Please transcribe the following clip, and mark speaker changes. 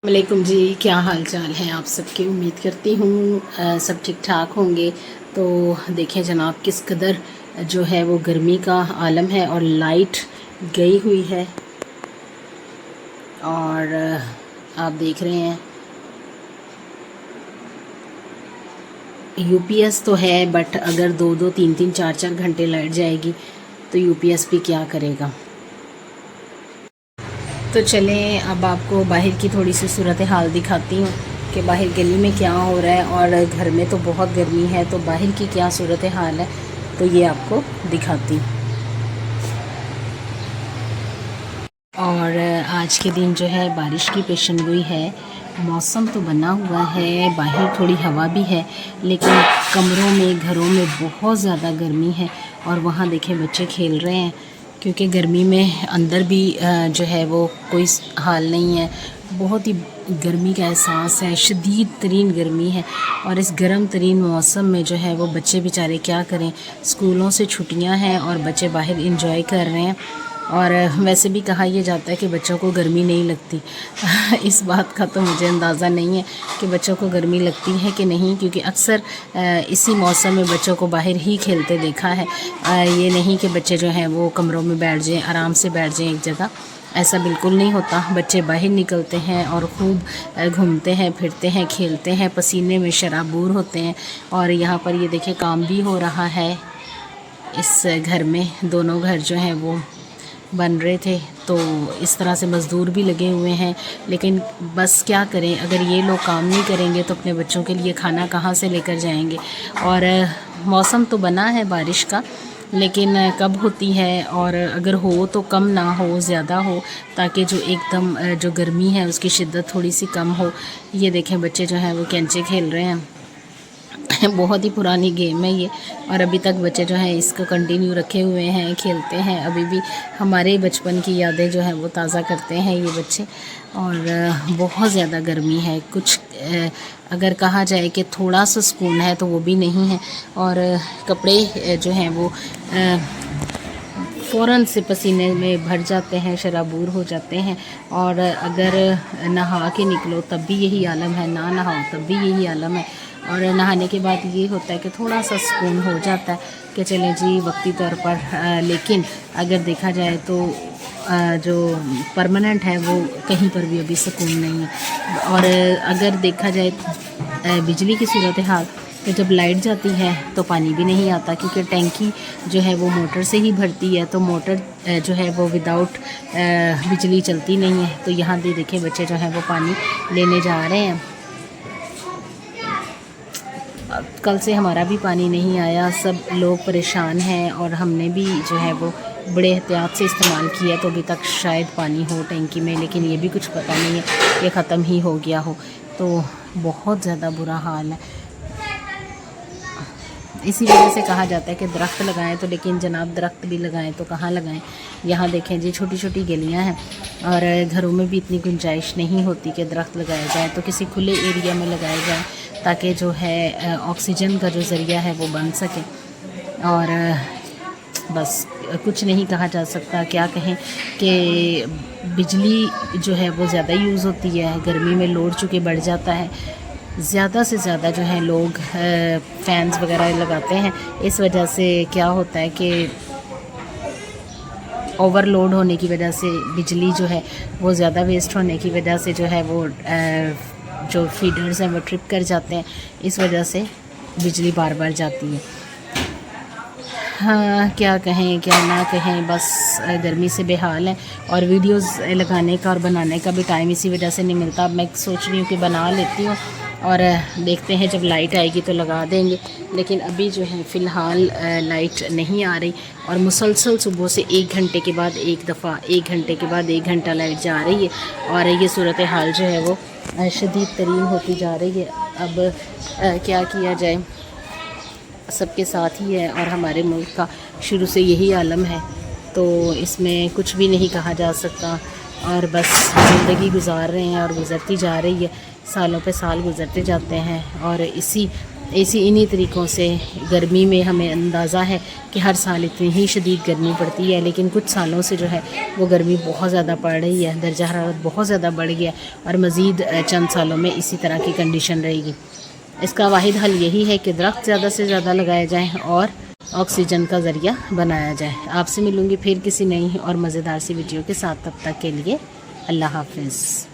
Speaker 1: वालेकुम जी, क्या हाल चाल है आप सबके। उम्मीद करती हूँ सब ठीक ठाक होंगे। तो देखें जनाब, किस कदर जो है वो गर्मी का आलम है और लाइट गई हुई है। और आप देख रहे हैं यूपीएस तो है, बट अगर 2-2, 3-3, 4-4 घंटे लाइट जाएगी तो यूपीएस भी क्या करेगा। तो चलें अब आपको बाहर की थोड़ी सी सूरत हाल दिखाती हूँ कि बाहर गली में क्या हो रहा है, और घर में तो बहुत गर्मी है, तो बाहर की क्या सूरत हाल है तो ये आपको दिखाती हूँ। और आज के दिन जो है बारिश की पेशनगोई है। मौसम तो बना हुआ है, बाहर थोड़ी हवा भी है, लेकिन कमरों में घरों में बहुत ज़्यादा गर्मी है। और वहाँ देखें बच्चे खेल रहे हैं, क्योंकि गर्मी में अंदर भी जो है वो कोई हाल नहीं है। बहुत ही गर्मी का एहसास है, शदीद तरीन गर्मी है। और इस गर्म तरीन मौसम में जो है वो बच्चे बेचारे क्या करें। स्कूलों से छुट्टियां हैं और बच्चे बाहर इंजॉय कर रहे हैं। और वैसे भी कहा यह जाता है कि बच्चों को गर्मी नहीं लगती। इस बात का तो मुझे अंदाज़ा नहीं है कि बच्चों को गर्मी लगती है कि नहीं, क्योंकि अक्सर इसी मौसम में बच्चों को बाहर ही खेलते देखा है। ये नहीं कि बच्चे जो हैं वो कमरों में बैठ जाएं, आराम से बैठ जाएं एक जगह। ऐसा बिल्कुल नहीं होता। बच्चे बाहर निकलते हैं और खूब घूमते हैं, फिरते हैं, खेलते हैं, पसीने में शराबूर होते हैं। और यहाँ पर ये देखें काम भी हो रहा है इस घर में। दोनों घर जो हैं वो बन रहे थे, तो इस तरह से मज़दूर भी लगे हुए हैं। लेकिन बस क्या करें, अगर ये लोग काम नहीं करेंगे तो अपने बच्चों के लिए खाना कहाँ से लेकर जाएंगे। और मौसम तो बना है बारिश का, लेकिन कब होती है, और अगर हो तो कम ना हो, ज़्यादा हो, ताकि जो एकदम जो गर्मी है उसकी शिद्दत थोड़ी सी कम हो। ये देखें बच्चे जो हैं वो कैंचे खेल रहे हैं। बहुत ही पुरानी गेम है ये, और अभी तक बच्चे जो हैं इसको कंटिन्यू रखे हुए हैं, खेलते हैं। अभी भी हमारे बचपन की यादें जो हैं वो ताज़ा करते हैं ये बच्चे। और बहुत ज़्यादा गर्मी है। कुछ अगर कहा जाए कि थोड़ा सा सुकून है तो वो भी नहीं है। और कपड़े जो हैं वो फ़ौरन से पसीने में भर जाते हैं, शराबूर हो जाते हैं। और अगर नहा के निकलो तब भी यही आलम है, ना नहाओ तब भी यही आलम है। और नहाने के बाद ये होता है कि थोड़ा सा सुकून हो जाता है कि चलें जी वक्ती तौर पर। लेकिन अगर देखा जाए तो जो परमानेंट है वो कहीं पर भी अभी सुकून नहीं है। और अगर देखा जाए बिजली की सूरत हाल, तो जब लाइट जाती है तो पानी भी नहीं आता, क्योंकि टैंकी जो है वो मोटर से ही भरती है। तो मोटर जो है वो विदाउट बिजली चलती नहीं है। तो यहाँ भी देखें बच्चे जो हैं वो पानी लेने जा रहे हैं। कल से हमारा भी पानी नहीं आया, सब लोग परेशान हैं। और हमने भी जो है वो बड़े एहतियात से इस्तेमाल किया, तो अभी तक शायद पानी हो टैंकी में, लेकिन ये भी कुछ पता नहीं है, ये ख़त्म ही हो गया हो। तो बहुत ज़्यादा बुरा हाल है। इसी वजह से कहा जाता है कि दरख्त लगाएं, तो लेकिन जनाब दरख्त भी लगाएं तो कहाँ लगाएं। यहाँ देखें जी छोटी छोटी गलियाँ हैं, और घरों में भी इतनी गुंजाइश नहीं होती कि दरख्त लगाए जाए, तो किसी खुले एरिया में लगाए जाएँ, ताकि जो है ऑक्सीजन का जो ज़रिया है वो बन सके। और बस कुछ नहीं कहा जा सकता। क्या कहें कि बिजली जो है वो ज़्यादा यूज़ होती है, गर्मी में लोड चूँकि बढ़ जाता है। ज़्यादा से ज़्यादा जो है लोग फ़ैन्स वगैरह लगाते हैं। इस वजह से क्या होता है कि ओवरलोड होने की वजह से बिजली जो है वो ज़्यादा वेस्ट होने की वजह से जो है वो जो फीडर्स हैं वो ट्रिप कर जाते हैं। इस वजह से बिजली बार बार जाती है। हाँ, क्या कहें क्या ना कहें, बस गर्मी से बेहाल है। और वीडियोस लगाने का और बनाने का भी टाइम इसी वजह से नहीं मिलता। अब मैं सोच रही हूँ कि बना लेती हूँ, और देखते हैं जब लाइट आएगी तो लगा देंगे। लेकिन अभी जो है फ़िलहाल लाइट नहीं आ रही, और मुसलसल सुबह से 1 घंटे के बाद एक दफ़ा, 1 घंटे के बाद 1 घंटा लाइट जा रही है। और ये सूरत हाल जो है वो शदीद तरीन होती जा रही है। अब क्या किया जाए, सबके साथ ही है, और हमारे मुल्क का शुरू से यही आलम है, तो इसमें कुछ भी नहीं कहा जा सकता। और बस ज़िंदगी गुजार रहे हैं और गुज़रती जा रही है। सालों पे साल गुज़रते जाते हैं, और इसी اسی انہی طریقوں سے گرمی میں ہمیں اندازہ ہے کہ ہر سال اتنی ہی شدید گرمی پڑتی ہے، لیکن کچھ سالوں سے جو ہے وہ گرمی بہت زیادہ پڑ رہی ہے، درجہ حرارت بہت زیادہ بڑھ گیا اور مزید چند سالوں میں اسی طرح کی کنڈیشن رہے گی۔ اس کا واحد حل یہی ہے کہ درخت زیادہ سے زیادہ لگائے جائیں اور آکسیجن کا ذریعہ بنایا جائے۔ آپ سے ملوں گی پھر کسی نئی اور مزیدار سی ویڈیو کے ساتھ، تب تک کے لیے اللہ حافظ۔